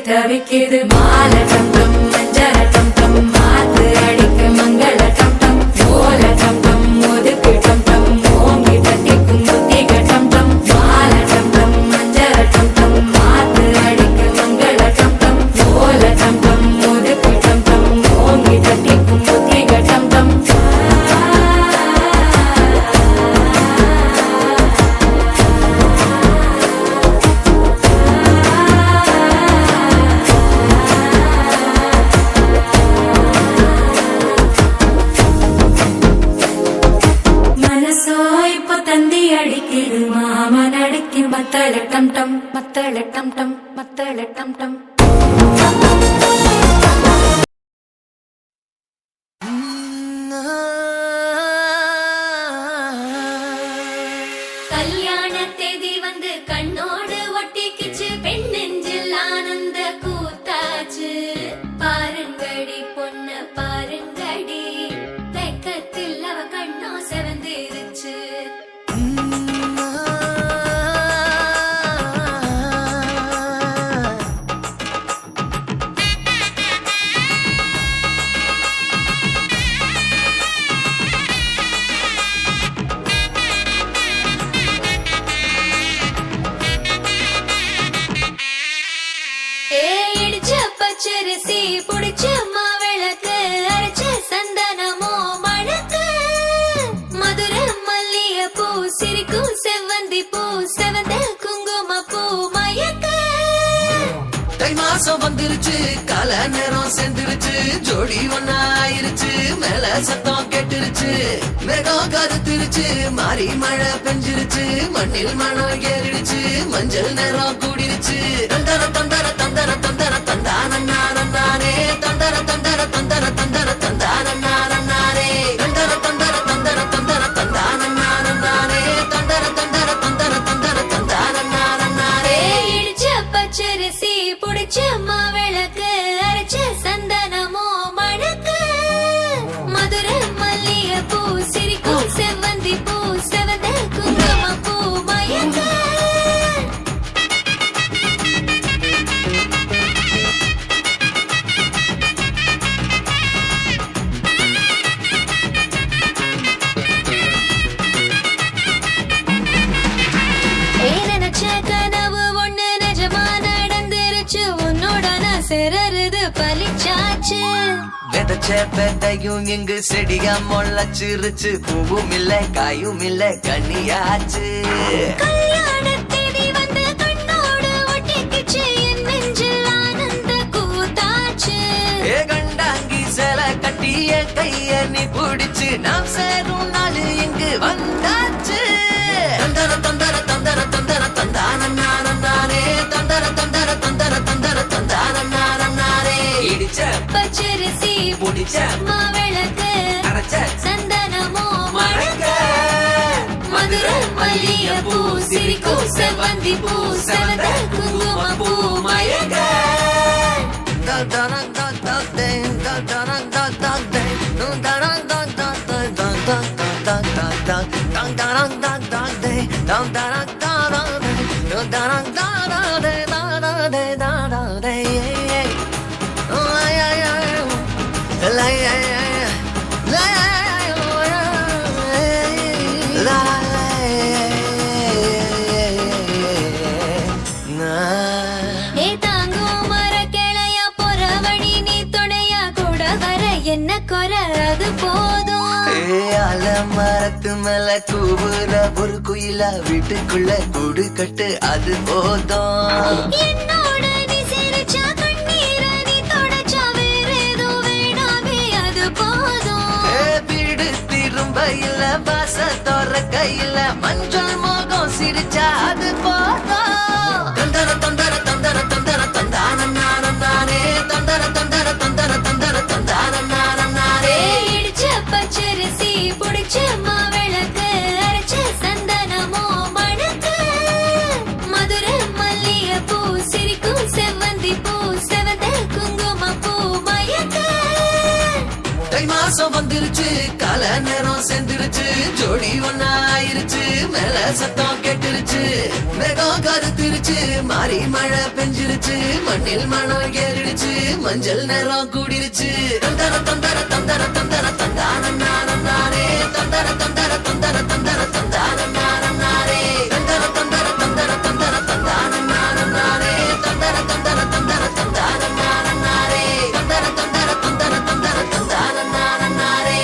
தவிக்குது மால டம் டம் மஞ்சள டம் டம் மாத்து அடிக்க மங்கள டம் டம் ஓல டம் டம் ஒதுக்கு டம் டம் ஓங்கி தட்டிக்கும் புத்திக டம் டம் மால டம் டம் மஞ்சள டம் டம் மாத்து அடிக்க மங்கள டம் டம் ஓல டம் டம் ஒதுக்கு டம் டம் ஓங்கி தட்டிக்கும் புத்திக டம் டம் அடிக்குது மாமன் அடிக்கும் மத்தள டம் டம் மத்தள டம் டம் மத்தள டம் டம் கல்யாண தேதி வந்து கண்ணோடு ஒட்டிக்கிச்சு பெண் நெஞ்சில் ஆனந்த கூத்தாச்சு பாருங்கடி பொண்ண பாருங்கடி வெக்கத்தில் அவ கண்ணோ செவந்திருச்சு பச்சரிசி புடிச்ச மாவிளக்கு அரைச்ச சந்தனமோ மணக்கு மதுர மல்லிய பூ சிரிக்கும் செவ்வந்தி பூ செவந்த குங்கும பூ மயக்க தை மாசம் வந்துருச்சு கால நேரம் சென்றுருச்சு ஜோடி ஒன்னா ஆயிருச்சு மேல சத்தம் கேட்டுருச்சு மேகம் கருத்துருச்சு மாறி மழை பெஞ்சிருச்சு மண்ணில் மனம் ஏறிடுச்சு மஞ்சள் நேரம் கூடிருச்சு தந்தர தந்தர தந்தர தந்தர தந்தானே தந்தர தந்தர தந்தர தந்தர தந்தானே தந்தர தந்தர தந்தர தந்தர தந்தானே தந்தர தந்தர தந்தர தந்தர தந்தானே இடிச்ச பச்சரிசி புடிச்ச மாவிளக்கு அரைச்ச சந்தனமோ மணக்கு மதுர மல்லிய பூ சிரிக்கும் செவ்வந்தி பூ செவந்த குங்கும பூ மயக்க கனவு ஒண்ணு நிஜமா நடந்துருச்சு உன்னோட நான் சிறருது பலிச்சாச்சு விதைச்ச பெதையும் இங்கு செடியா முளைச்சிருச்சு பூவும் இல்ல காயும் இல்ல கனியாச்சு கல்யாண தேதி வந்து கண்ணோடு ஒட்டிக்கிச்சு என் நெஞ்சில் ஆனந்த கூத்தாச்சு ஏ கண்டாங்கி சில கட்டிய கைய நீ பிடிச்சு நாம் சேரும் நாள் இங்கு வந்தாச்சு தந்தர தந்தர தந்தர தந்தர தந்தானே தந்தர தந்தர தந்தர தந்தர தந்தானே இடிச்ச பச்சரிசி புடிச்ச மாவிளக்கு அரைச்ச சந்தனமோ மணக்க மதுர மல்லிய பூ சிரிக்கும் செவ்வந்தி பூ செவந்த குங்கும பூ மயக்க என்ன குறை அது போதும் மரத்து மேல கூவுற ஒரு குயிலா வீட்டுக்குள்ள கூடு கட்டு அது போதும் என்னோட நீ சிரிச்சா கண்ணீர நீ தொடச்சா வேற ஏதோ வேணாமே அது போதும் வீடு திரும்ப இல்ல வாச தோற கையில மஞ்சள் மோகம் சிரிச்சா அது போதும் தந்தர தந்தர தந்தர தந்தர தந்தானே தந்தர தந்தர தந்தர தந்தர தந்தானே இடிச்ச பச்சரிசி புடிச்ச மாவிளக்கு அரைச்ச சந்தனமோ மணக்கு மதுர மல்லிய பூ சிரிக்கும் செவ்வந்தி பூ செவந்த குங்கும பூ மயக்க தை மாசம் வந்துருச்சு, கால நேரம் சென்றுருச்சு, ஜோடி ஒன்னா ஆயிருச்சு, மேல சத்தம் கெட்டுருச்சு, மேகம் கருத்துருச்சு, மாறி மழை பெஞ்சிருச்சு, மண்ணில் மணம் ஏறிடுச்சு, மஞ்சள் நேரம் கூடிருச்சு. தந்தர தந்தர தந்தர தந்தர தந்தானே தந்தர தந்தர தந்தர தந்தர தந்தானே தந்தர தந்தர தந்தர தந்தர தந்தானே தந்தர தந்தர தந்தர தந்தானே தந்தர தந்தர தந்தர தந்தர தந்தானே.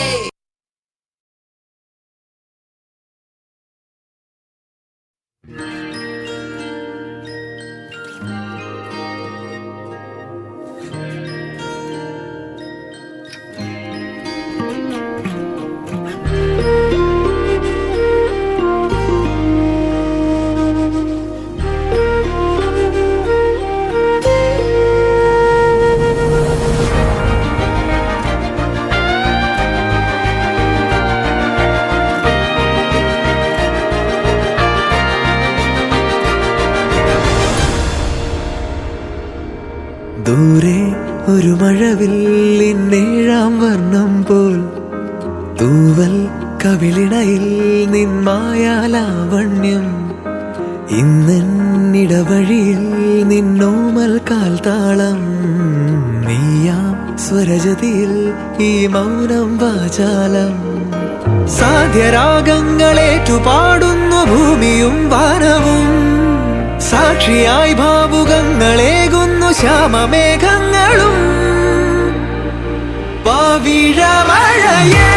ദൂരെ ഒരു മഴവില്ലിന്നേഴാം വർണ്ണം പോൽ തൂവൽ കവിളിണയിൽ നിന്മായാലാവണ്യം ഇന്നിടവഴിയിൽ നിന്നോമൽ കാൽത്താളം നീയാം സ്വരജതിയിൽ ഈ മൗനം വാചാലം സാധ്യരാഗങ്ങളേറ്റുപാടുന്നു ഭൂമിയും വാനവും സാക്ഷിയായി ഭാവുകങ്ങളേകുന്നു ശ്യാമമേഘങ്ങളും പവിഴമഴയേ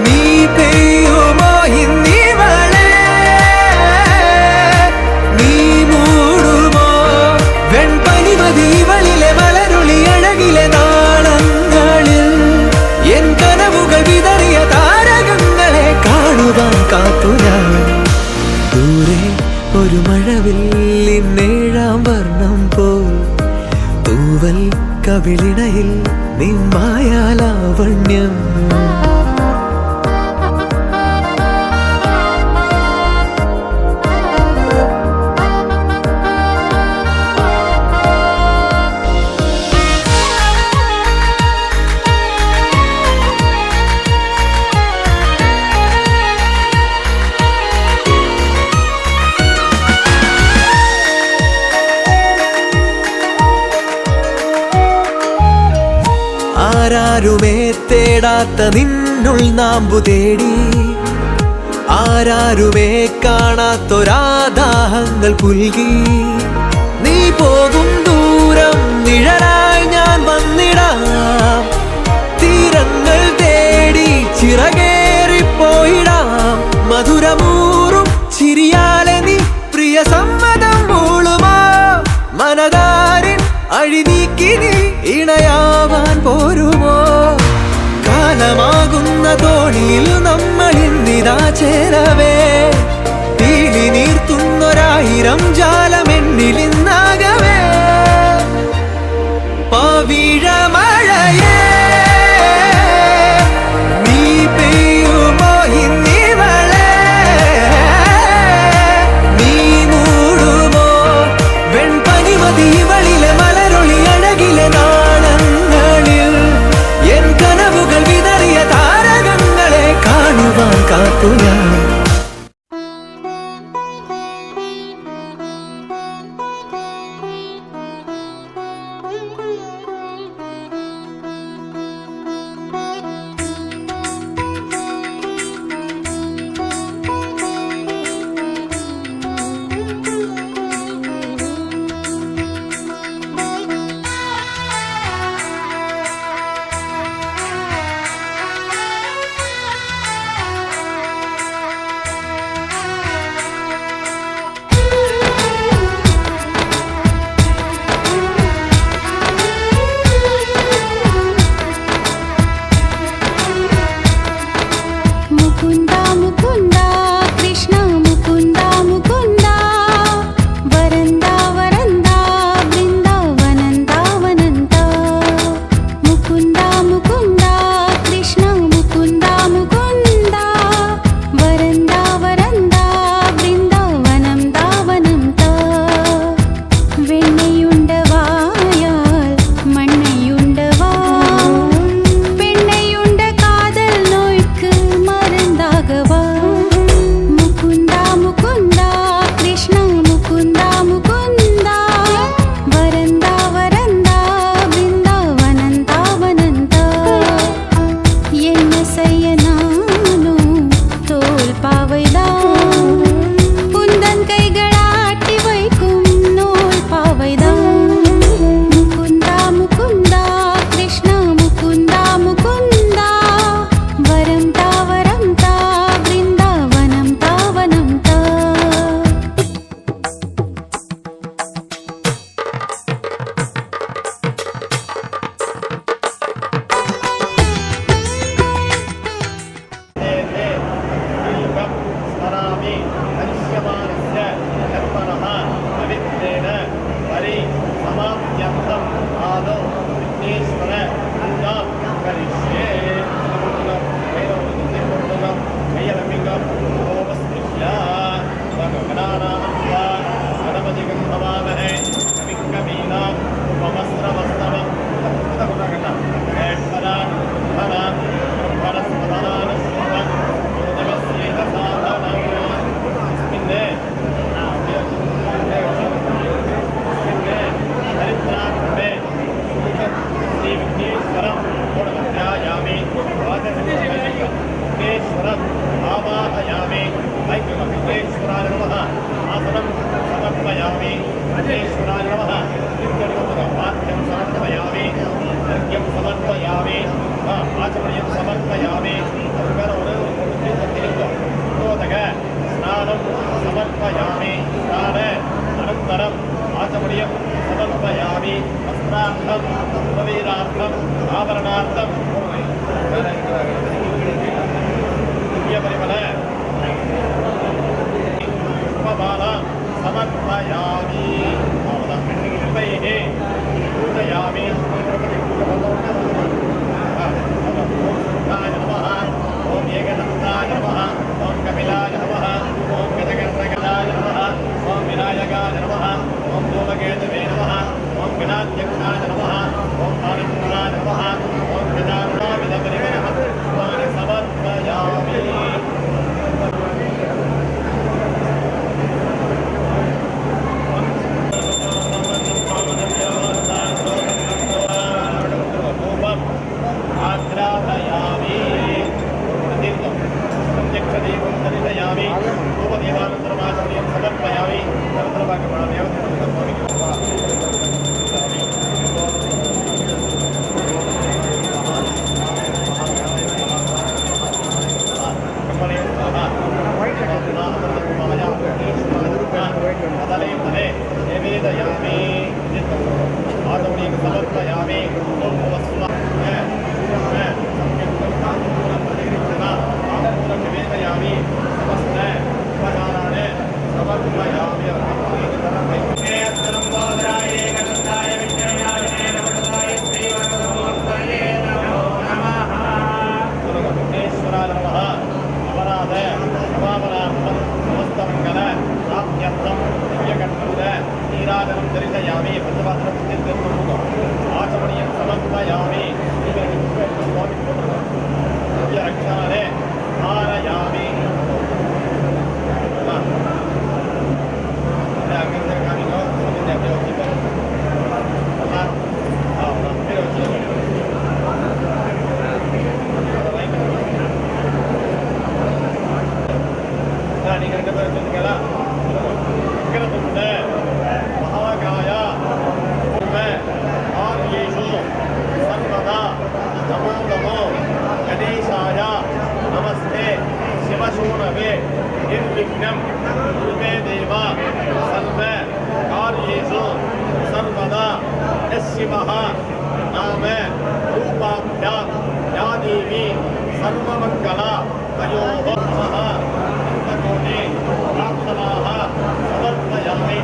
നീ പെയ്യുമോ ഇന്നിവളെ നീ മൂടുമോ വെൺപനിമതിവളിലെ മലരുളി അഴകിലെ നാളങ്ങളിൽ എൻ കനവുകൾ വിതറിയ താരകങ്ങളെ കാണുവാൻ കാത്തു ഞാൻ ദൂരെ ഒരു മഴവില്ലിന്നേഴാം വർണ്ണം പോൽ തൂവൽ കവിളിണയിൽ നിന്മായാലാവണ്യം ആരാരുമേ തേടാത്ത നിന്നുൾ നാമ്പു തേടി ആരാരുമേ കാണാത്തൊരാദാഹങ്ങൾ പുൽകി നീ പോകും ദൂരം നിഴലായി ഞാൻ വന്നിടാം തീരങ്ങൾ തേടി ചിറകേറിപ്പോയിടാം മധുരമൂറും ചിരിയാലെ നീ പ്രിയ സമ്മതം മൂളുമാ മനതാരിൻ അഴിനീക്കി നീ ഇണയാവാൻ പോരുമോ കാലമാകുന്ന തോണിയിൽ നമ്മൾ ഇന്നിതാ ചേരവേ തീലി നീർത്തുന്നൊരായിരം ജാലമെന്നിലിന്നാകവേ പവിഴമഴയേ നീ പെയ്യുമോ ഇന്നിവളെ നീ മൂടുമോ വെൺപനിമതിവളിലെ മലരൊളി അഴകിലെ നാളങ്ങളിൽ എൻ കനവുകൾ വിതറിയ താരകങ്ങളെ കാണുവാൻ കാത്തു ഞാൻ आचमनीयं समर्पयामि स्नानं समर्पयामि स्नान अनन्तरम् आचमनीयं समर्पयामि वस्त्रार्थं उपवीरार्थम् आभरणार्थं दिव्यपरिमल उपमालां समर्पयामि कृपैः पूजयामि ओम एकदन्ताय नमः ओम कपिलाय नमः ओम गजकर्णकाय नमः ओम विनायकाय नमः ओम धूमकेतवे नमः ओम विनायकाय नमः ओम आदित्याय नमः ओम गजाननाविदपरिमलः पुष्पाणि समर्पयामि आग्राहयामि तीर्थं प्रत्यक्षदेवं दर्शयामि धूपदीपानन्तरम् आचमनीयं समर्पयामि समर्पयामि निवेदयामि समस्त उपचाराणि समर्पयामि विघ्नेश्वराय नमः अपराध क्षमापणार्थं समस्तमङ्गल प्राप्त्यर्थं दिव्यकण्ठं नीराजनं दर्शयामि पञ्चपात्रं आचमनीयं समर्पयामि रक्षाणे धारयामि महाकाय आर्येषु सर्वदा नमो नमो गणेशाय नमस्ते शिवशूनवे निर्विघ्नं कुरुते देव सर्व कार्येषु सर्वदा यशिवः नाम रूपाभ्यां या देवी सर्वमङ्गला तयोः नमः अनन्तकोटि प्रार्थनाः समर्पयामि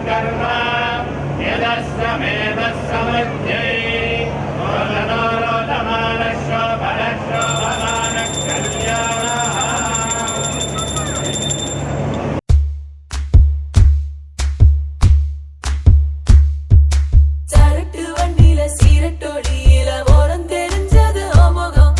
कर्मा यदस्य मेधस्समज्ञै சரட்டு வண்டியில சீரட்டோடியில ஓரம் தெரிஞ்சது ஓமுகம்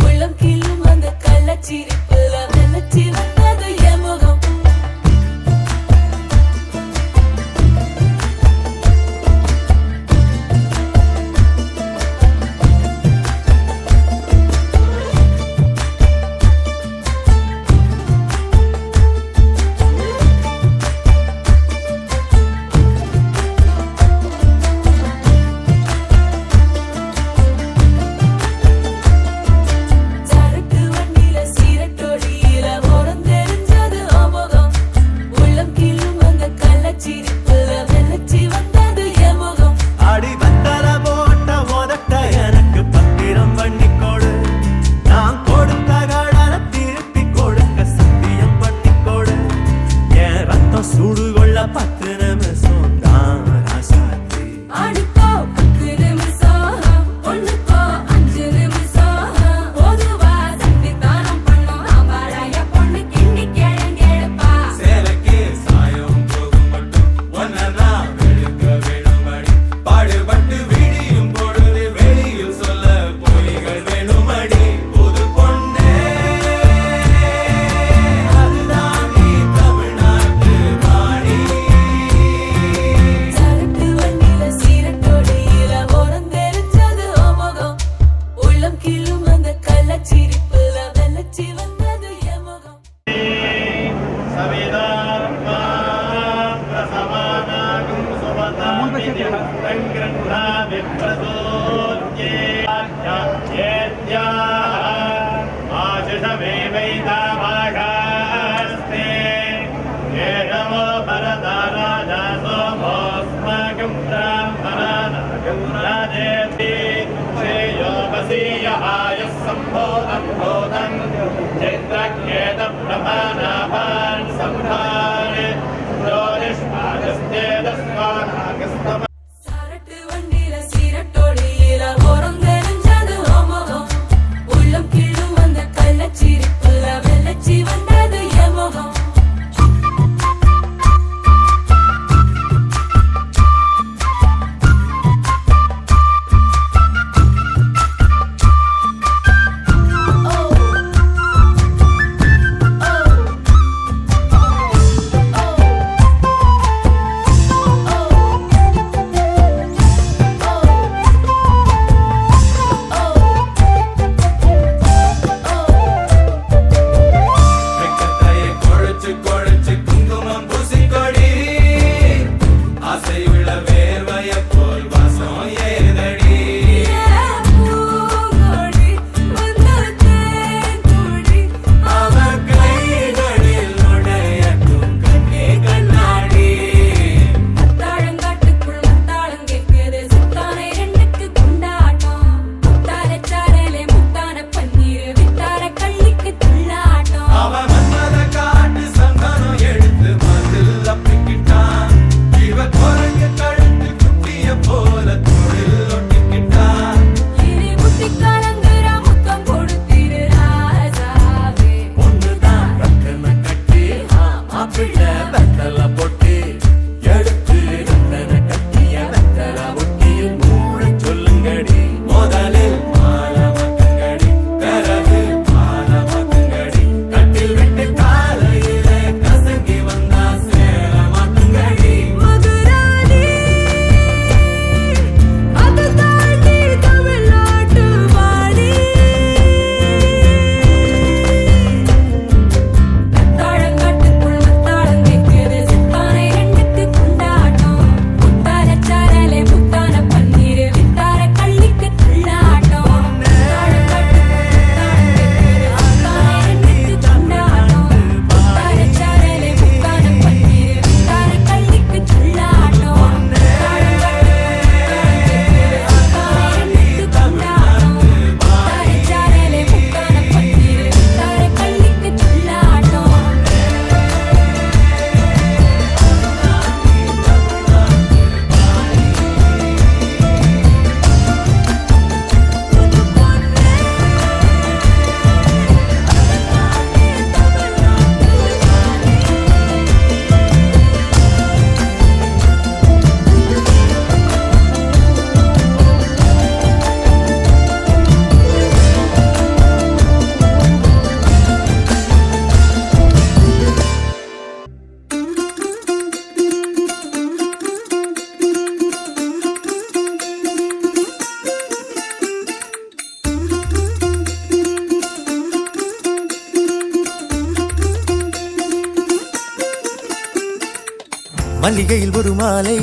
உள்ளம் கிள்ளும் அந்த கள்ளச்சிரிப்புல நினைச்சி வந்தது எமுகம் சரட்டு வண்டியில சீரட்டோடியில ஓரம் தெரிஞ்சது ஓமுகம் உள்ளம் கிள்ளும் அந்த கள்ளச்சிரிப்புல நினைச்சி வந்தது எமுகம் அடி வந்தர போட்ட உதட்ட எனக்கு பத்திரம் பண்ணிக்கொடு நான் கொடுத்த கடனை திருப்பி கொடுக்க சத்தியம் பண்ணிக்கொடு என் ரத்தம் சூடு கொள்ள 10 நிமிஷம் தான் ராசாத்தி ஆடுக்கோ 10 நிமிஷம் பொண்ணுக்கோ 5 நிமிஷம் பொதுவா சக்திதானம் பண்ணும் ஆம்பாளைய பொண்ணு கிண்டி கேளுங்கேப்பா சேலைக்கு சாயம் போகும் மட்டும் ஒன்னா வெளுக்க வேணுமடி பாடுபட்டு விடியும் பொழுது வெளியில் சொல்ல பொய்கள் வேணுமடி புது பொண்ணே அதுதான் நீ தமிழ்நாட்டு வாணி சரட்டு வண்டியில சீரட்டோடியில ஓரம் தெரிஞ்சது ஓமுகம் உள்ளம் கிள்ளும் அந்த கள்ளச்சிரிப்புல வெள்ளச்சி வந்தது எமுகம் सविदात्मा प्रसमानागं सुमतामिति हस्तं गृह्णामि प्रसूत्येत्याः आशिषमेवैतामाशास्ते येषवो भरता राजा सोमोऽस्माकं ब्राह्मणानागं राजेति श्रेयोपसीयः आयुः सम्भोधं भूतं चित्रकेतप्रभानाभान् सम्भान् ज्योतिष्मागस्तेजस्वानागस्तम சரட்டு வண்டியில சீரட்டோடியில ஓரம் தெரிஞ்சது ஓமுகம் உள்ளம் கிள்ளும் அந்த கள்ளச்சிரிப்புல வெள்ளச்சி வந்தது எமுகம் மல்லிகையில் ஒரு மாலை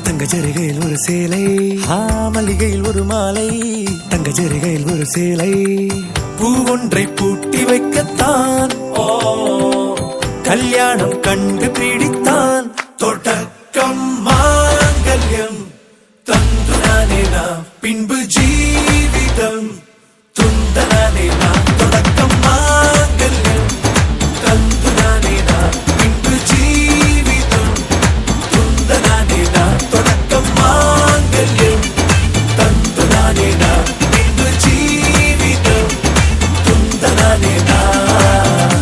தங்க ஜரிகையில் ஒரு சேலை மல்லிகையில் ஒரு மாலை தங்க ஜரிகையில் ஒரு சேலை பூ ஒன்றை பூட்டி வைக்கத்தான் கல்யாணம் கண்டு பிடித்தான் தொடக்கம் மாங்கல்யம் தந்துனானே நாம் பின்பு ஜீவிதம் துந்தனானே நாம் தொடக்கம் மாங்கல்யம் தந்துனானே நாம் பின்பு ஜீவிதம் துந்தனானே நாம் தொடக்கம் மாங்கல்யம் தந்துனானே நாம் பின்பு ஜீவிதம் துந்தனானே நாம்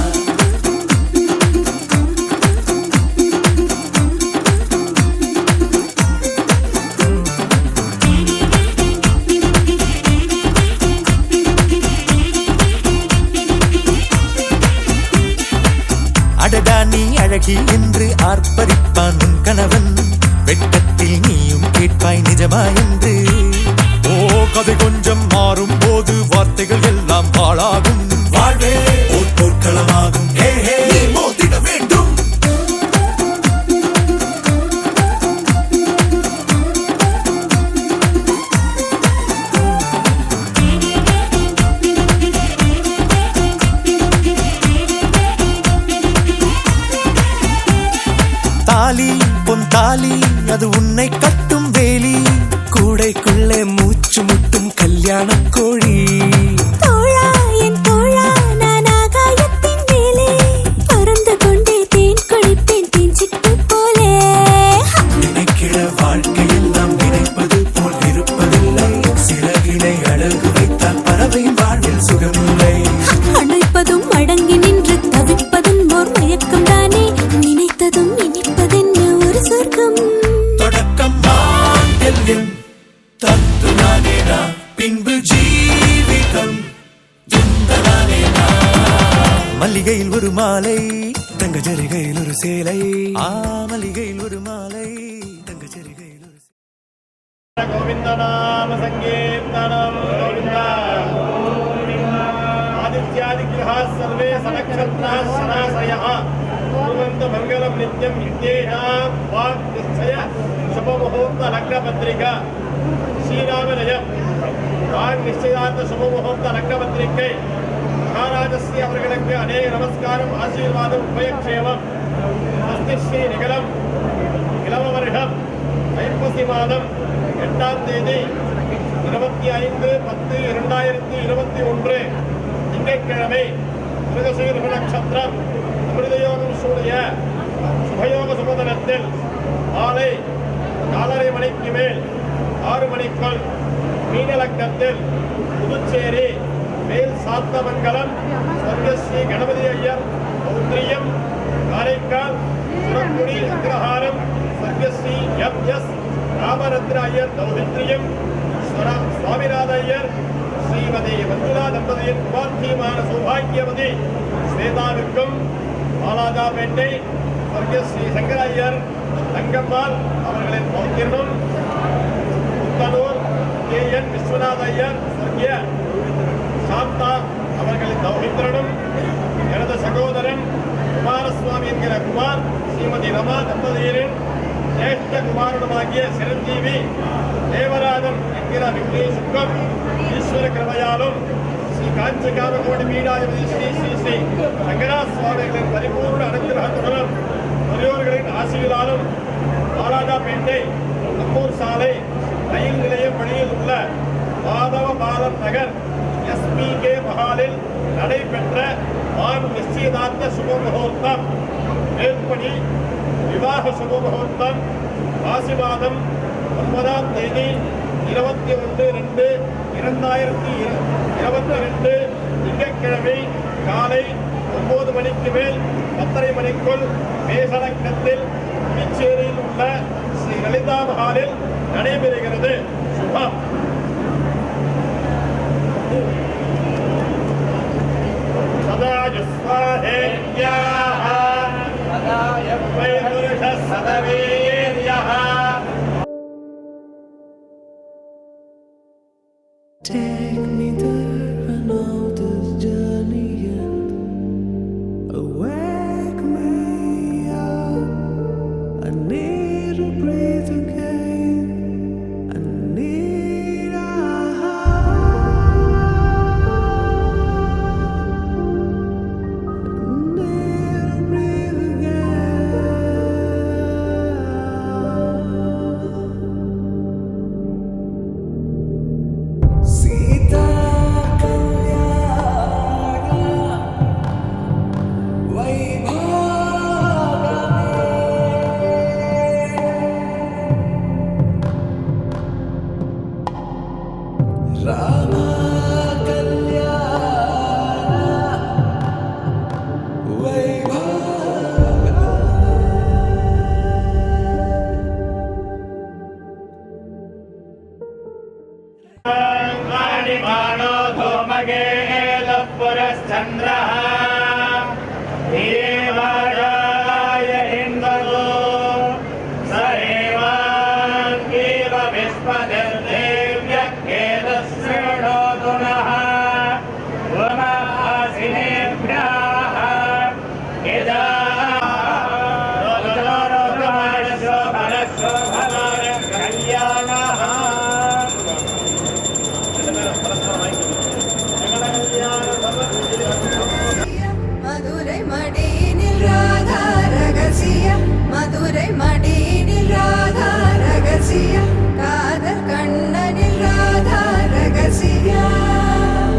அடடா நீ அழகி என்று ஆர்ப்பரிப்பான் உன் கணவன் வெட்கத்தில் நீயும் கேட்பாய் நிஜமா என்று கதை கொஞ்சம் மாறும் போது வார்த்தைகள் எல்லாம் பாழாகும் வாழ்வே ஓர் போர்க்களமாகும் மோதிட வேண்டும் தாலி பொன் தாலி அது உன்னை கட்டும் வேலி கூடைக்குள்ளே மூச்சு முட்டும் கல்யாண கோழி தோழா என் தோழா நான் ஆகாயத்தின் மேலே பறந்து கொண்டே தேன் குடிப்பேன் தேஞ்சிட்டு போலே நினைக்கிற வாழ்க்கையில் நாம் நினைப்பது போல் இருப்பதில்லை சிறகினை அழகு வைத்தால் பறவை வாழ்வில் சுகமில்லை அணைப்பதும் அடங்கி நின்று தவிப்பதும் ஓர் மயக்கம் தானே நினைத்ததும் இனிப்பதென்ன ஒரு சொர்க்கம் தொடக்கம் மாங்கல்யம் தந்துனானே நாம் பின்பு ஜீவிதம் துந்தனானே நாம் மல்லிகையில் ஒரு மாலை தங்க ஜரிகையில் ஒரு சேலை மல்லிகையில் ஒரு மாலை தங்க ஜரிகையில் ஒரு गोविंद नाम संकीर्तनम गोविंद आदित्यादिग्रहाः सर्वे सनक्षत्राः शनाशयः कुर्वन्तु मङ्गलं नित्यं नित्येषां वाक्निश्चय शुभमुहूर्त लग्नपत्रिका श्रीरामजयं वाक्निश्चयार्थ शुभमुहूर्त लग्नपत्रिकै महाराजस्य அவர்களுக்கு अनेक நமஸ்காரம் ஆசீர்வாதம் உபயக்ஷேமம் அஸ்தி ஸ்ரீ நிகலம் இளவவருஷம் ஐப்பசி மாதம் 8ஆம் தேதி 25/10/2021 திங்கட்கிழமை மிருகசீரிஷ நட்சத்திரம் அமிர்தயோகம் சூடிய சுபயோக சுபதனத்தில் மாலை 4:30 மணிக்கு மேல் 6 மணிக்குள் மீனலக்கத்தில் புதுச்சேரி மேல் சாத்தமங்கலம் ஸ்வர்கஸ்ரீ கணபதி ஐயர் பௌத்ரியம் காரைக்கால் சுரக்குடி அக்ரஹாரம் ஸ்வர்கஸ்ரீ எம்.எஸ். ராமரத்ன ஐயர் தௌஹித்ரியம் சுவாமிநாத ஐயர் ஸ்ரீமதி மஞ்சுளா தம்பதியின் குமார்த்தியமான சௌபாகியவதி ஸ்வேதாவிற்கும் பாலாஜாபேட்டை ஸ்வர்கஸ்ரீ சங்கர ஐயர் தங்கம்மாள் அவர்களின் பௌத்திரனும் புத்தனூர் கே.என். விஸ்வநாத ஐயர் ஸ்வர்கிய சாந்தா அவர்களின் தௌஹித்ரனும் எனது சகோதரன் குமாரசுவாமி என்கிற குமார் ஸ்ரீமதி ரமா தம்பதியரின் ஜேஷ்ட குமாரனுமாகிய சிரஞ்சீவி தேவராஜன் என்கிற விக்னேஷுக்கும் ஈஸ்வர கிருபையாலும் ஸ்ரீ காஞ்சி காமகோடி பீடாதிபதி ஸ்ரீ ஸ்ரீ ஸ்ரீ ரங்கநாத் சுவாமிகளின் பரிபூர்ண அனுகிரகத்துடனும் பெரியோர்களின் ஆசிகளாலும் பாலாஜாபேட்டை அம்மூர் சாலை ரயில் நிலையம் வழியில் உள்ள மாதவ பாலன் நகர் எஸ்.பி.கே. மஹாலில் நடைபெற்ற ஆண் நிச்சயதார்த்த சுப முகூர்த்தம் மேற்படி விவாக சுப முகூர்த்தம் மாசி மாதம் 9ஆம் தேதி 21/2/2022 திங்கட்கிழமை காலை 9 மணிக்கு மேல் 10:30 மணிக்குள் மேசலக்கத்தில் புதுச்சேரியில் உள்ள ஸ்ரீ லலிதா மஹாலில் நடைபெறுகிறது. சுபம். சதா யுஸ்வாஹேத்யாஹ சதா யவ்வை புருஷः சதவீர்யः. Take me there, I know this journey ends. Wake me up, I need Rama கல்யாண வைபவ वाणिमानो धूमकेतुः पुरश्चन्द्रः देवाय हिन्दवो स एवाङ्गीव विस्पतिर्देव्यः केतुः शृणोतु नः उमासिनेभ्यः यदा कल्याणः மதுரை மடியினில் ராதா ரகசியம் மதுரை மடியினில் ராதா ரகசியம் காதல் கண்ணனில் ராதா ரகசியம்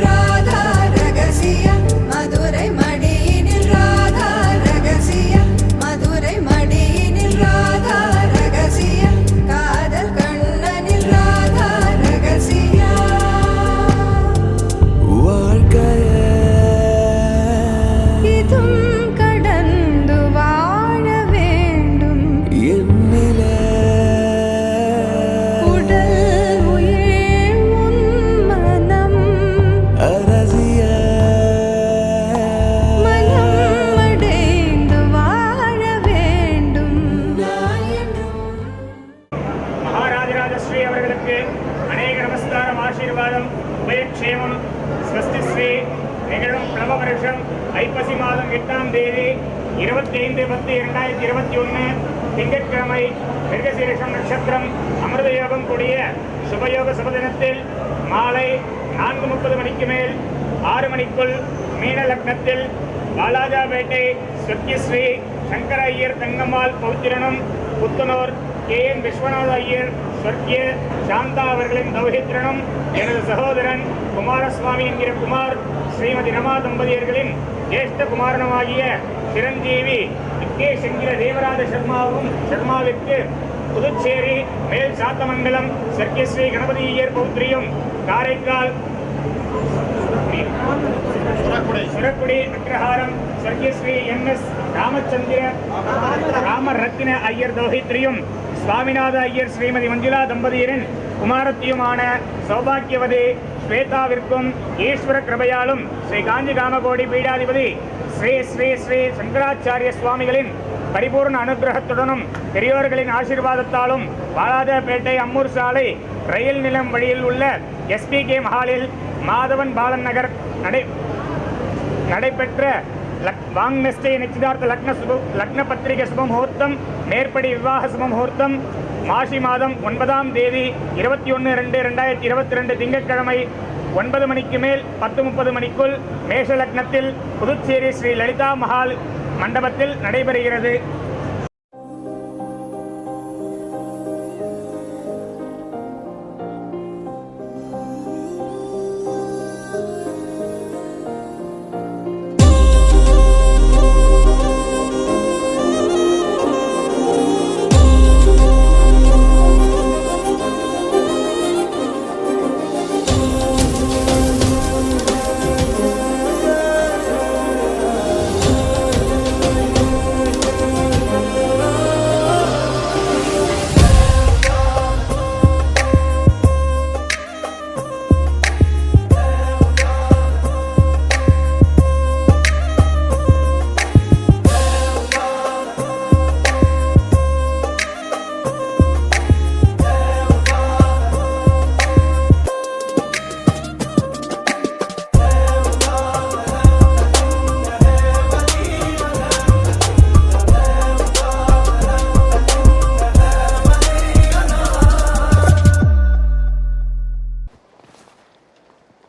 ராதா ரகசியம் மதுரை மடியினில் ராதா ரகசியம் மதுரை மடியினில் ராதா ரகசியம் காதல் கண்ணனில் ராதா ரகசியம் வாழ்க்கையே இதும் கடந்து வாழ வேண்டும் என்னிலே உடல் உயிர் உன் மனம் அரசிய மனம் அடைந்து வாழ வேண்டும் மகாராஜராஜஸ்ரீ அவர்களுக்கு அநேக நமஸ்காரம் ஆசீர்வாதம் உபயக்ஷேமம் ஸ்வஸ்தி ஸ்ரீ நிகழும் பிளவ வருஷம் ஐப்பசி மாதம் 8ஆம் தேதி 25/10/2021 திங்கட்கிழமை மிருகசீரிஷம் நட்சத்திரம் அமிர்த யோகம் கூடிய சுபயோக சுபதினத்தில் மாலை 4:30 மணிக்கு மேல் 6 மணிக்குள் மீன லக்னத்தில் வாலாஜாபேட்டை ஸ்வர்கியஸ்ரீ சங்கர ஐயர் தங்கம்மாள் பௌத்திரனும் புத்துனூர் KN விஸ்வநாத ஐயர் ஸ்வர்கிய சாந்தா அவர்களின் தௌஹித்திரனும் எனது சகோதரன் குமாரசுவாமி என்கிற குமார் ஸ்ரீமதி ரமா தம்பதியர்களின் ஜேஷ்ட குமாரனுமாகிய சிரஞ்சீவி விக்னேஷ் என்கிற தேவராஜ சர்மாவிற்கு புதுச்சேரி மேல் சாத்தமங்கலம் ஸ்வர்கியஸ்ரீ கணபதி ஐயர் பௌத்ரியும் காரைக்கால் சுரக்குடி அக்ரஹாரம் ஸ்வர்கியஸ்ரீ MS ராமச்சந்திர ராமரத்தின ஐயர் தௌஹித்ரியும் சுவாமிநாத ஐயர் ஸ்ரீமதி மஞ்சுளா தம்பதியரின் குமாரத்தியுமான சௌபாக்கியவதி ஸ்வேதாவிற்கும் ஈஸ்வர கிருபையாலும் ஸ்ரீ காஞ்சி காமகோடி பீடாதிபதி ஸ்ரீ ஸ்ரீ ஸ்ரீ சங்கராச்சாரிய சுவாமிகளின் பரிபூர்ண அனுகிரகத்துடனும் பெரியோர்களின் ஆசீர்வாதத்தாலும் வாலாஜாபேட்டை அம்மூர் சாலை ரயில் நிலம் வழியில் உள்ள SPK மஹாலில் மாதவன் பாலன் நகர் நடைபெற்ற வாங்நெஸ்டே நிச்சயதார்த்த லக்ன பத்திரிகை சுபமுகூர்த்தம் மேற்படி விவாக சுபமுகூர்த்தம் மாசி மாதம் 9ஆம் தேதி 21/2/2022 திங்கட்கிழமை 9 மணிக்கு மேல் 10:30 மணிக்குள் மேஷ லக்னத்தில் புதுச்சேரி ஸ்ரீ லலிதா மஹால் மண்டபத்தில் நடைபெறுகிறது.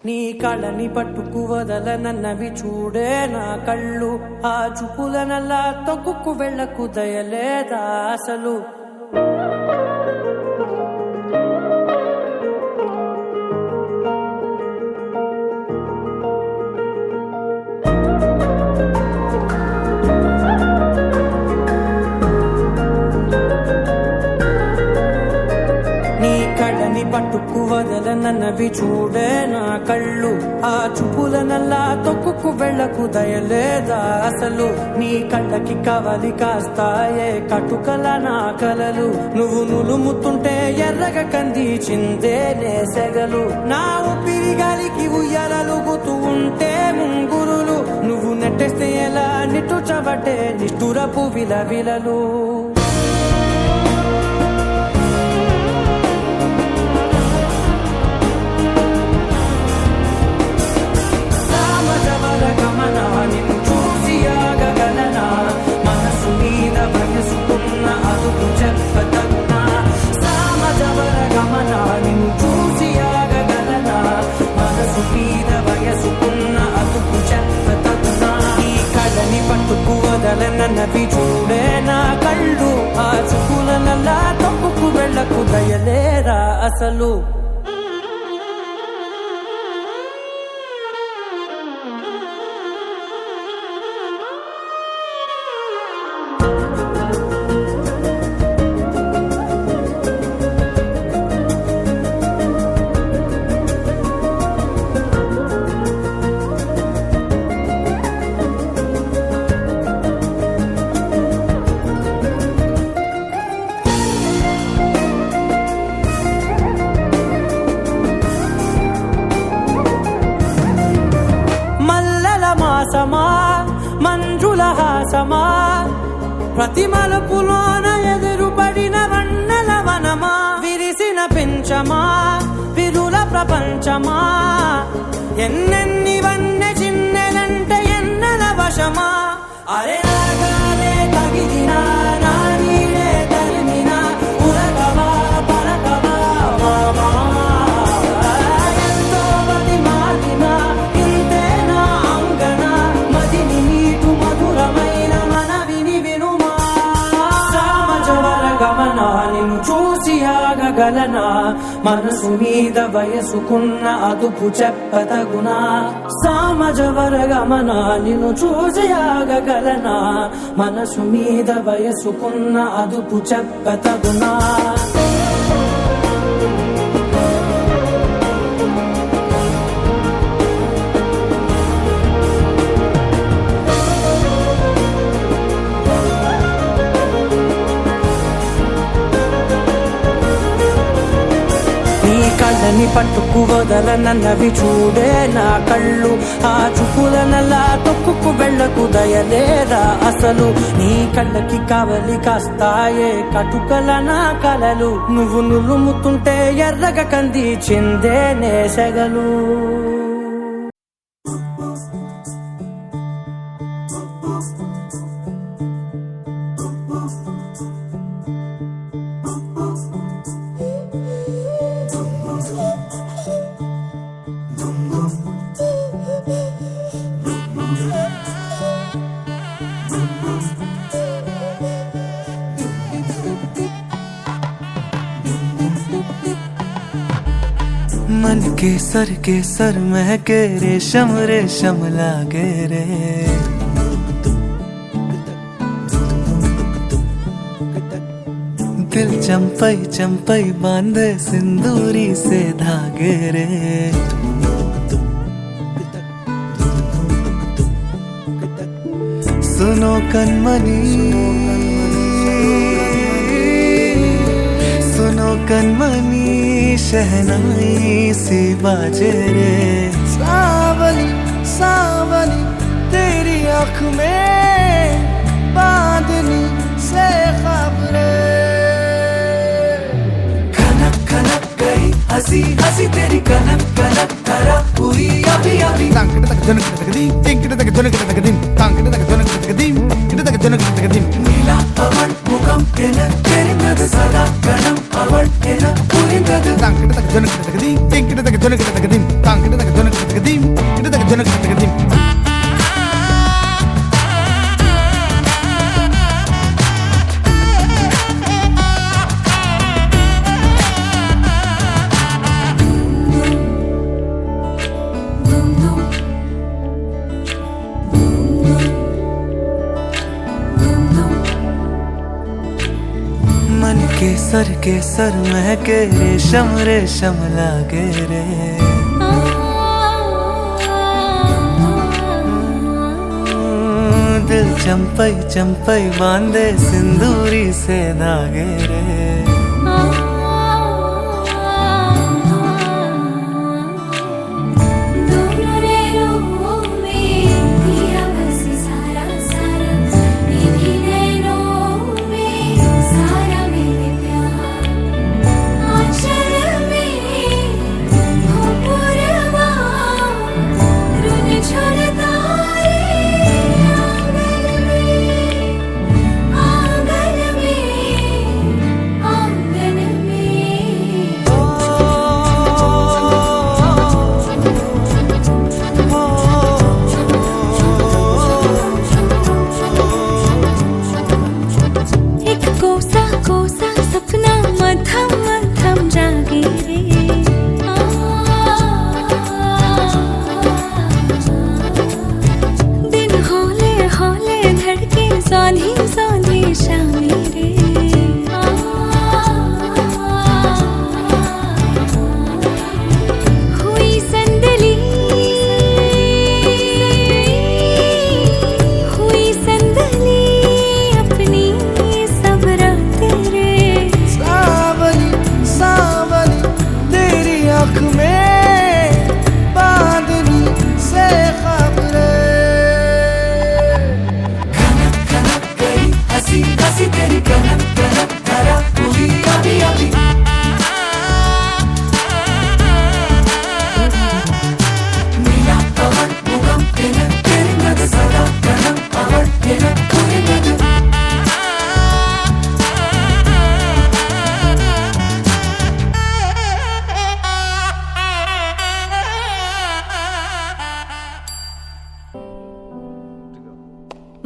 నీ కళ్ళని పట్టుకు వదల నన్నవి చూడే నా కళ్ళు ఆ చూపులనల్లా తొక్కుకు వెళ్ళకు దయలేదా అసలు నీ కళ్ళని పట్టుకు వదల నన్నవి చూడే నా కళ్ళు ఆ చూపులనల్లా తొక్కుకు వెళ్ళకు దయలేదా అసలు నీ కళ్ళకి కవలి కాస్తాయే కటుకల నా కలలు నువ్వు నులుముతుంటే ఎర్రగ కంది చిందే నేసెగలు నా ఊపిరి గాలికి ఉయ్యాలలుగుతూ ఉంటే ముంగురులు నువ్వు నెట్టేస్తే ఎలా నిట్టుచబట్టే నిష్ఠురపు విలవిలలు నిన్ను చూసి ఆగగలనా మనసు మీద వయసుకున్న అదుపు చెప్పతగునా సామజవర గమన నిన్ను చూసి ఆగగలనా మనసు మీద వయసుకున్న అదుపు చెప్పతగునా ఈ కళ్ళని పట్టుకు వదలనన్నవి చూడే నా కళ్ళు ఆ చుకులనల్లా తప్పుకు వెళ్ళకు దయలేరా అసలు మంజుల హాసమా ప్రతి మలుపులోన ఎదురుపడిన వన్నెల వనమా విరిసిన పెంచమా విరుల ప్రపంచమా ఎన్నెన్ని వన్నె చిన్నెలంటే ఎన్నెల వశమా అరే రాగాలే తగిలినా నా నీడే తరిమినా ఉరకవా పరకవా మామా ఎంతో బతి మారినా ఇంతేనా అంగన మదిని నీటు మధురమైన మనవిని వినుమా సామజవర గమన నిన్ను చూసి ఆగగలనా మనసు మీద వయసుకున్న అదుపు చెప్పతగునా సామజవర గమన నిన్ను చూసి ఆగగలనా మనసు మీద వయసుకున్న అదుపు చెప్పతగునా కళ్ళని పట్టుకు వదలనన్నవి చూడే నా కళ్ళు ఆ చూపులనల్లా తొక్కుకు వెళ్ళకు దయలేరా అసలు నీ కళ్ళకి కవలి కాస్తాయే కటుకల నా కలలు నువ్వు నులుముతుంటే ఎర్రగ కంది చిందే నేసెగలు मन के सर महके रेशम रेशम लागे रे दिल चंपई चंपई बांधे सिंदूरी से धागे रे सुनो कनमनी सुनो कनमनी शहनाई सी बाजे रे सावली सावली तेरी आँख में बांधनी से खबरे कनक कनक गई हंसी हंसी तेरी कनक कनक करा पूरी अभी अभी नीला पवन मुखम तेरी मृद सदा गणम अवल सर के सर महके रेशम रेशम लागे रे दिल चंपई चंपई बांधे सिंदूरी से धागे रे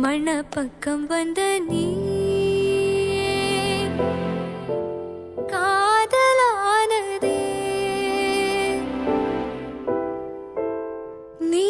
மண பக்கம் வந்த நீ காதலானதே நீ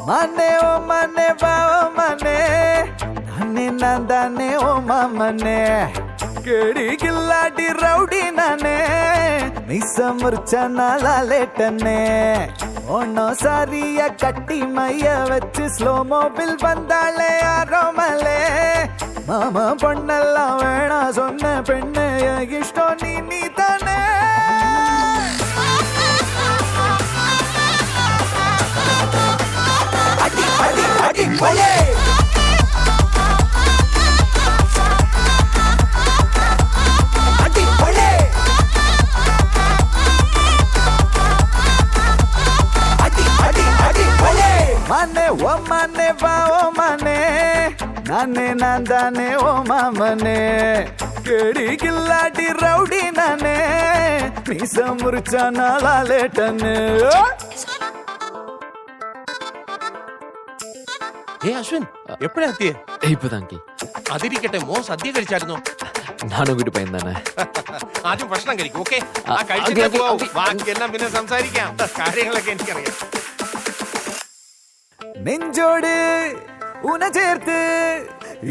மானே ஓ மானே வா ஓ மானே நானே நான் தானே ஓ மாமனே கேடி கில்லாடி ரவுடி நானே மிஸ் முறிச்ச நாளா லேட்டனே ஒன்னோ சாரிய கட்டி மைய வச்சு ஸ்லோ மோபில் வந்தாளே ஆரோமலே மாமா பொண்ணெல்லாம் வேணா சொன்ன பெண்ணு இஷ்டம் நீ தானே அடி அடி அடி போலே மானே ஓ மானே வா ஓ மானே நானே நான் தானே ஓ மாமனே கேடி கில்லாடி ரவுடி நானே மீச முறிச்ச நாளா லேட்டனு അശ്വിൻ എപ്പോഴാ എത്തിയേ? ഇപ്പതാ അങ്കിൾ. അതിരിക്കട്ടെ, മോൻ സദ്യ കഴിച്ചായിരുന്നോ? ഞാനും വീട്ടിൽ പയ്യൻ തന്നെ. ആദ്യം ഭക്ഷണം കഴിക്കും, ഓക്കെ? കഴിച്ചിട്ട് പോവും, ബാക്കിയെല്ലാം പിന്നെ സംസാരിക്കാം. കാര്യങ്ങളൊക്കെ എനിക്കറിയാം. நெஞ்சோடு உன சேர்த்து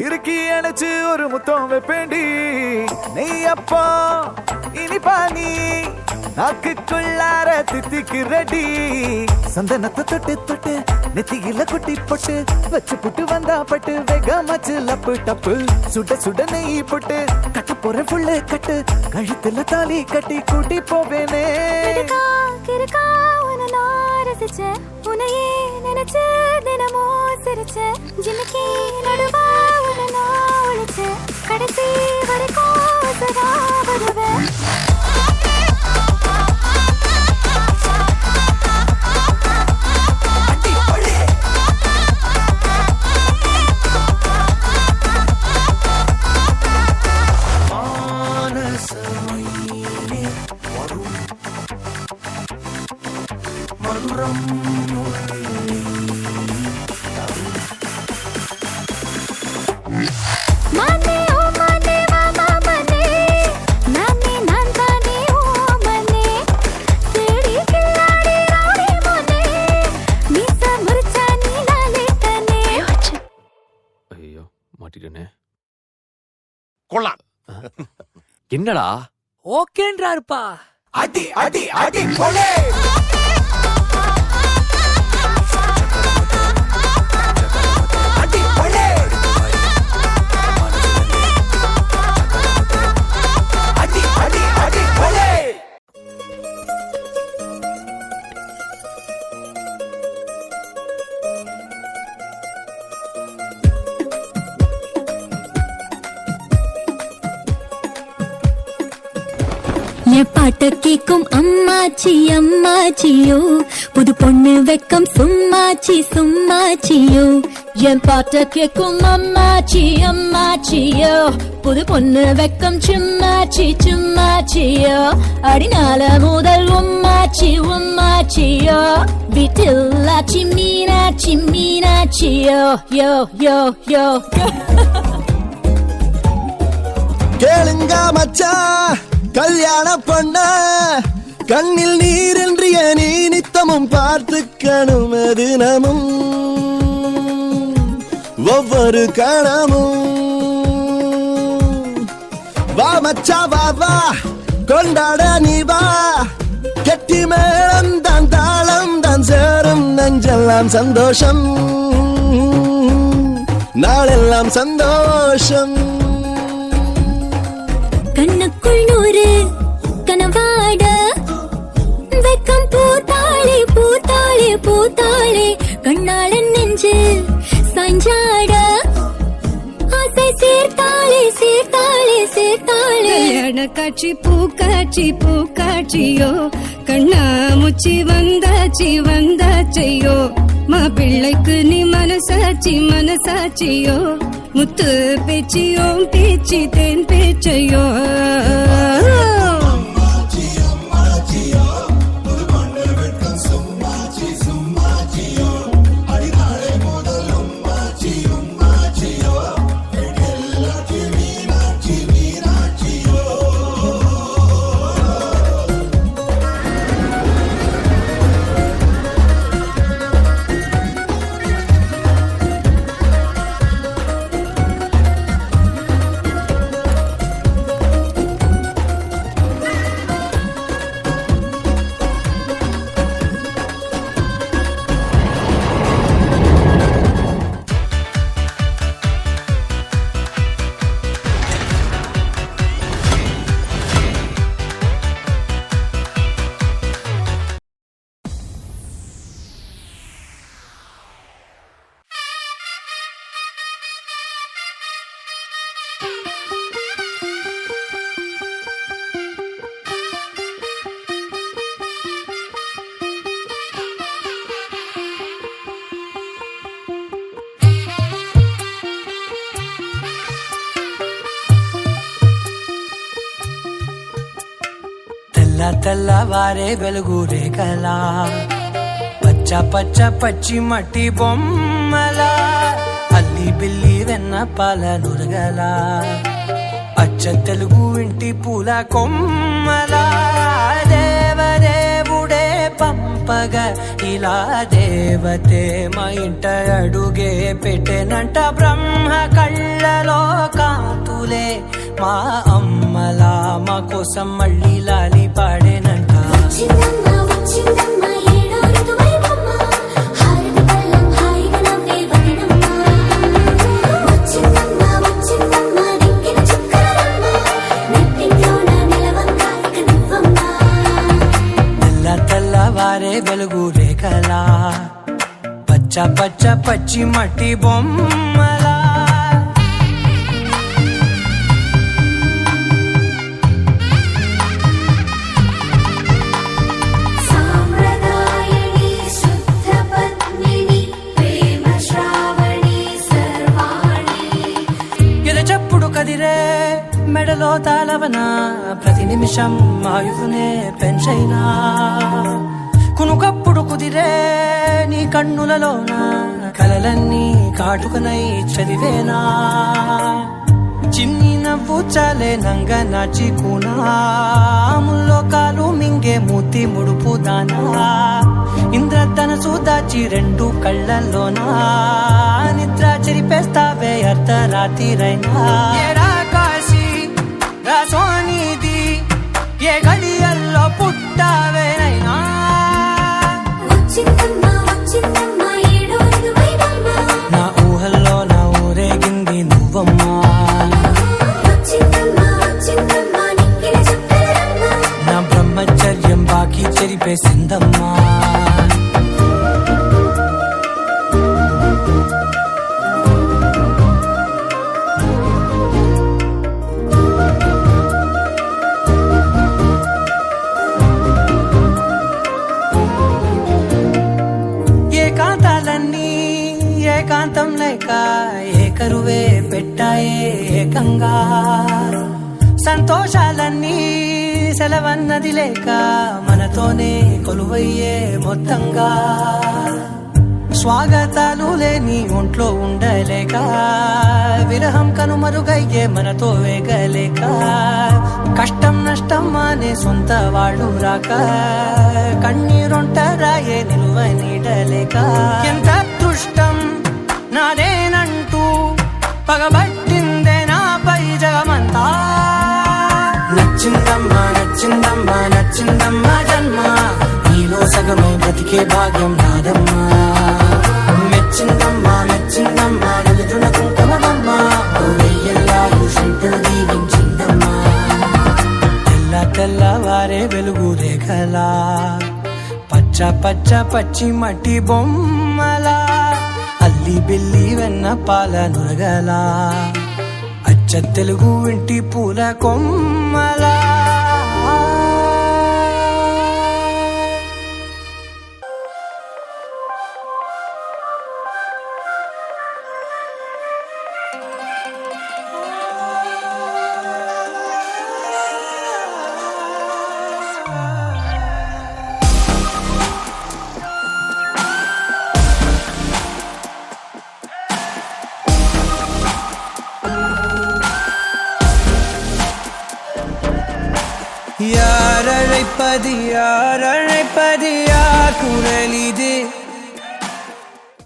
இறுக்கி அணைச்சு ஒரு முத்தம் வைப்பேண்டி நெய் அப்பா இனிப்பா நீ நாக்குக்குள்ளார தித்திக்கு ரெடி சந்தனத்தை தொட்டு தொட்டு நெத்தியில குட்டி போட்டு வச்சு புட்டு வந்தா பட்டு வேகமாச்சு லப்பு டப்பு சுட சுட நெய் போட்டு கட்ட போற புள்ள கட்டு கழுத்துல தாலி கட்டி கூட்டி போவேனே உனையே நினைச்சு தினமோ சிரிச்ச ஜிமிக்கி நடுவா உன நான் ஒழிச்சு கடைசி வரைக்கும் சதா வருவேன் கொள்ளலாம். என்னடா ஓகேன்றாருப்பா. அடி அடி அடி போலே என் பாட்ட கேக்கும் அம்மாச்சி அம்மாச்சியோ புது பொண்ணு வெக்கம் சும்மாச்சி சும்மாச்சியோ என் பாட்ட கேக்கும் அம்மாச்சி அம்மாச்சியோ புது பொண்ணு வெக்கம் சும்மாச்சி சும்மாச்சியோ அடிநாள முதல் உம்மாச்சி உம்மாச்சியோ வீட்டில்லாச்சி மீனாச்சி மீனாச்சியோ யோ யோ யோ கேளுங்க மச்சா கல்யாண பண்ண கண்ணில் நீரின்றிய நீ நித்தமும் பார்த்துக்கணும் தினமும் ஒவ்வொரு கணமும் வா மச்சா வா வா கொண்டாட நீ வா கெட்டி மேளம் தான் தாளம் தான் சேரும் நெஞ்செல்லாம் சந்தோஷம் நாளெல்லாம் சந்தோஷம் கண்ணுக்குள் நூறு கனவாட வெக்கம் பூத்தாளே பூத்தாளே பூத்தாளே கண்ணாளன் நெஞ்சு சாஞ்சாட ஆசை சேர்த்தாளே சேர்த்தாளே சேர்த்தாளே காட்சி பூக்காட்சி பூக்காட்சியோ கண்ணா முச்சி வந்தாச்சி வந்தாச்சையோ மாப்பிள்ளைக்கு நீ மனசாட்சி மனசாட்சியோ முத்து பேச்சியோ பேச்சி தேன் பேச்சையோ తెల్లవారే వెలుగు రేఖలా పచ్చ పచ్చ పచ్చి మట్టి బొమ్మలా అల్లి బిల్లి వెన్న పాల నురగలా అచ్చ తెలుగు ఇంటి పూల కొమ్మలా దేవదేవుడే పంపగ ఇలా దేవతే మా ఇంట అడుగే పెట్టెనంట బ్రహ్మ కళ్ళలో కాంతులే మా అమ్మలా మా కోసం మళ్ళీ లాలి పాడేనంట తెల్లవారే వెలుగు రేఖలా పచ్చ పచ్చ పచ్చి మట్టి బొమ్మలా ఎరచప్పుడు కదిరే మెడలో తాళవన ప్రతి నిమిషం ఆయుధునే పెంచైనా కునుకప్పుడు కుదిరే నీ కన్నులలోన కలలన్నీ కాటుకనై చదివేనా చిన్ని నవ్వు చాలే నంగ నాచి కూనాముల్లో కాలు మింగే మూతి ముడుపు దానా ఇంద్రధనసు దాచి రెండు కళ్ళల్లోనా నిద్ర చెరిపేస్తావే అర్ధరాత్రిరైనా ఏడా కాశీ రాసోనిది ఏ గడియల్లో పుట్టావేనైనా నా ఊహల్లో నా ఊరేగింది నువ్వమ్మా నా బ్రహ్మచర్యం బాకీ చెరిపేసిందమ్మా ఏకాంతాలన్నీ ఏకాంతం లేక ఏకరువే పెట్టాయే ఏకంగా సంతోషాలన్నీ సెలవన్నది లేక మనతోనే కొలువయ్యే మొత్తంగా స్వాగతాలు లేని ఒంట్లో ఉండలేక విరహం కనుమరుగయ్యే మనతో వేగలేక కష్టం నష్టం అనే సొంత వాళ్ళు రాక కన్నీరొంటరాయే నిలువ నీడలేక ఎంత అదృష్టం నాదేనంటూ పగబట్టిందే నాపై జగమంతా నచ్చిందమ్మా నచ్చిందమ్మా నచ్చిందమ్మా జన్మ నీలో సగమై బ్రతికే భాగ్యం నాదమ్మా మెచ్చిందమ్మా మెచ్చిందమ్మా నిలుతున్న కుంకుమమ్మా వెయ్యల్లాలు శంకరు దీవించిందమ్మా తెల్లవారే వెలుగు రేఖలా పచ్చ పచ్చ పచ్చి మట్టి బొమ్మలా అల్లి బిల్లి వెన్న పాల నురగలా అచ్చ తెలుగు ఇంటి పూల కొమ్మలా யார் அழைப்பது யார் அழைப்பது யார் குரல்